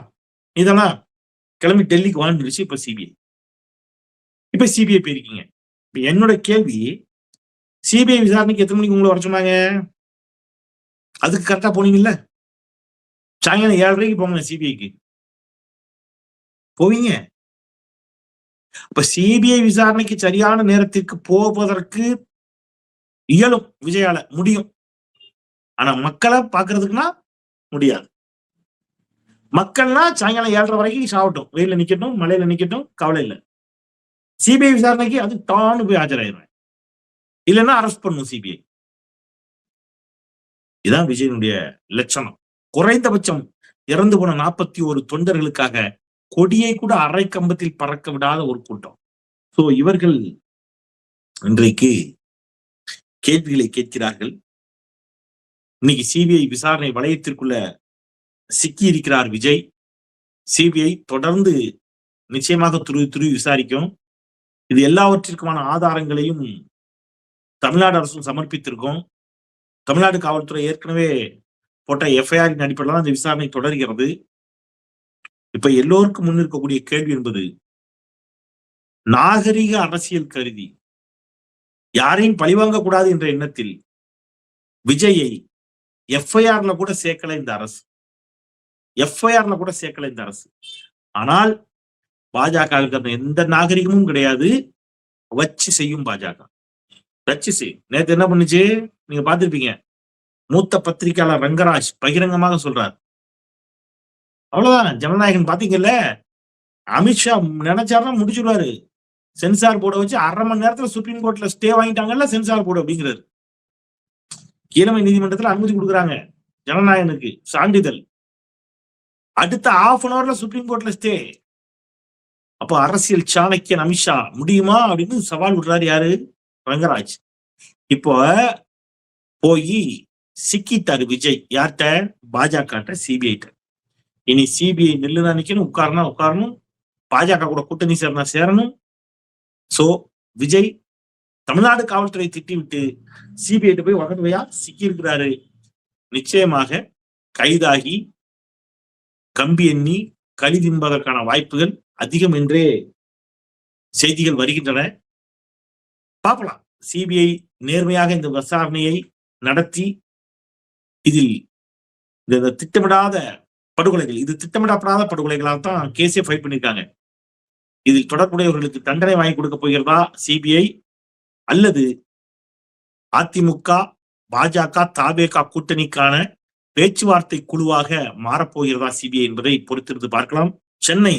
நீதானா? கிளம்பி டெல்லிக்கு வாழ்ந்துருச்சு இப்ப சிபிஐ. இப்ப சிபிஐ போயிருக்கீங்க. இப்ப என்னோட கேள்வி, சிபிஐ விசாரணைக்கு எத்தனை மணிக்கு உங்களை வர சொன்னாங்க? அதுக்கு கரெக்டா போனீங்கல்ல? சாயங்காலம் 7:30 போங்க சிபிஐக்கு. போவீங்க. அப்ப சிபிஐ விசாரணைக்கு சரியான நேரத்திற்கு போவதற்கு இயலும், விஜயால முடியும். ஆனா மக்களை பாக்குறதுக்குன்னா முடியாது. மக்கள்னா சாயங்காலம் 7:30 வரைக்கும் சாவட்டும், வெயில நிக்கட்டும், மலையில நிக்கட்டும், கவலை இல்லை. சிபிஐ விசாரணைக்கு அது தானு போய் ஆஜராயிருவேன், இல்லைன்னா அரெஸ்ட் பண்ணும் சிபிஐ. இதுதான் விஜயனுடைய லட்சணம். குறைந்தபட்சம் இறந்து போன 41 தொண்டர்களுக்காக கொடியை கூட அரை கம்பத்தில் பறக்க விடாத ஒரு கூட்டம். சோ இவர்கள் இன்றைக்கு கேள்விகளை கேட்கிறார்கள். இன்னைக்கு சிபிஐ விசாரணை வளையத்திற்குள்ள சிக்கி இருக்கிறார் விஜய். சிபிஐ தொடர்ந்து நிச்சயமாக துருவி விசாரிக்கும். இது எல்லாவற்றிற்குமான ஆதாரங்களையும் தமிழ்நாடு அரசும் சமர்ப்பித்திருக்கும். தமிழ்நாடு காவல்துறை ஏற்கனவே போட்ட எஃப்ஐஆரின் அடிப்படையில் தான் இந்த விசாரணை தொடர்கிறது. இப்ப எல்லோருக்கும் முன் இருக்கக்கூடிய கேள்வி என்பது, நாகரிக அரசியல் கருதி யாரையும் பழிவாங்க கூடாது என்ற எண்ணத்தில் விஜயை எஃப்ஐஆர்ல கூட சேர்க்கல இந்த அரசு. எஃப்ஐஆர்ல கூட சேர்க்கல இந்த அரசு. ஆனால் பாஜகவுக்கு அந்த எந்த நாகரிகமும் கிடையாது. வச்சு செய்யும் பாஜக. வச்சு செய்யும். நேற்று என்ன பண்ணுச்சு நீங்க பார்த்திருப்பீங்க. மூத்த பத்திரிகையாளர் ரங்கராஜ் பகிரங்கமாக சொல்றார். அவ்வளவுதான் ஜனநாயகன். பாத்தீங்கல்ல, அமித்ஷா நினைச்சாருன்னா முடிச்சுடுவாரு. சென்சார் போர்டை வச்சு 1/2 மணி நேரத்துல சுப்ரீம் கோர்ட்ல ஸ்டே வாங்கிட்டாங்கல்ல சென்சார் போர்டு அப்படிங்கிறாரு. கீழமை நீதிமன்றத்துல அனுமதி கொடுக்குறாங்க ஜனநாயகனுக்கு சான்றிதழ். அடுத்த 1/2 அன் ஹவர்ல சுப்ரீம் கோர்ட்ல ஸ்டே. அப்ப அரசியல் சாணக்கியன் அமித்ஷா முடியுமா அப்படின்னு சவால் விடுறாரு யாரு? ரங்கராஜ். இப்போ போய் சிக்கிட்டாரு விஜய். யார்கிட்ட? பாஜக, சிபிஐ. இனி சிபிஐ நில்லுனா நிக்கணும், உட்காரனா உட்காரணும், பாஜக கூட கூட்டணி சேரனா சேரணும். சோ விஜய் தமிழ்நாடு காவல்துறை திட்டிவிட்டு சிபிஐ போய் வகவையா சிக்கி இருக்கிறாரு. நிச்சயமாக கைதாகி கம்பி எண்ணி களி தின்பதற்கான வாய்ப்புகள் அதிகம் என்றே செய்திகள் வருகின்றன. பார்க்கலாம். சிபிஐ நேர்மையாக இந்த விசாரணையை நடத்தி இதில் இந்த திட்டமிடாத படுகொலைகள், இது திட்டமிடப்படாத படுகொலைகளால் தான் கேஸே ஃபைல் பண்ணியிருக்காங்க. இதில் தொடர்புடையவர்களுக்கு தண்டனை வாங்கி கொடுக்க போகிறதா சிபிஐ, அல்லது அதிமுக, பாஜக, தாவேகா கூட்டணிக்கான பேச்சுவார்த்தை குழுவாக மாறப்போகிறதா சிபிஐ என்பதை பொறுத்திருந்து பார்க்கலாம். சென்னை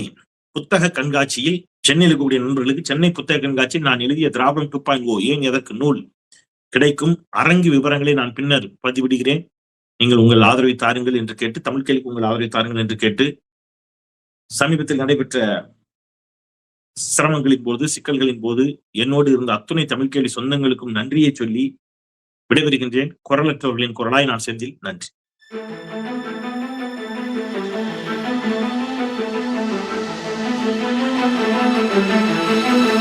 புத்தக கண்காட்சியில், சென்னையில் இருக்கக்கூடிய நண்பர்களுக்கு சென்னை புத்தக கண்காட்சியில் நான் எழுதிய திராவிடம் 2.0 ஏன் எதற்கு நூல் கிடைக்கும். அரங்கு விவரங்களை நான் பின்னர் பதிவிடுகிறேன். நீங்கள் உங்கள் ஆதரவை தாருங்கள் என்று கேட்டு, தமிழ் கேள்விக்கு உங்கள் ஆதரவை தாருங்கள் என்று கேட்டு, சமீபத்தில் நடைபெற்ற சிரமங்களின் போது, சிக்கல்களின் போது என்னோடு இருந்த அத்துணை தமிழ் கேள்வி சொந்தங்களுக்கும் நன்றியை சொல்லி விடைபெறுகின்றேன். குரலற்றவர்களின் குரலாய் நான் செந்தில். நன்றி. நன்றி.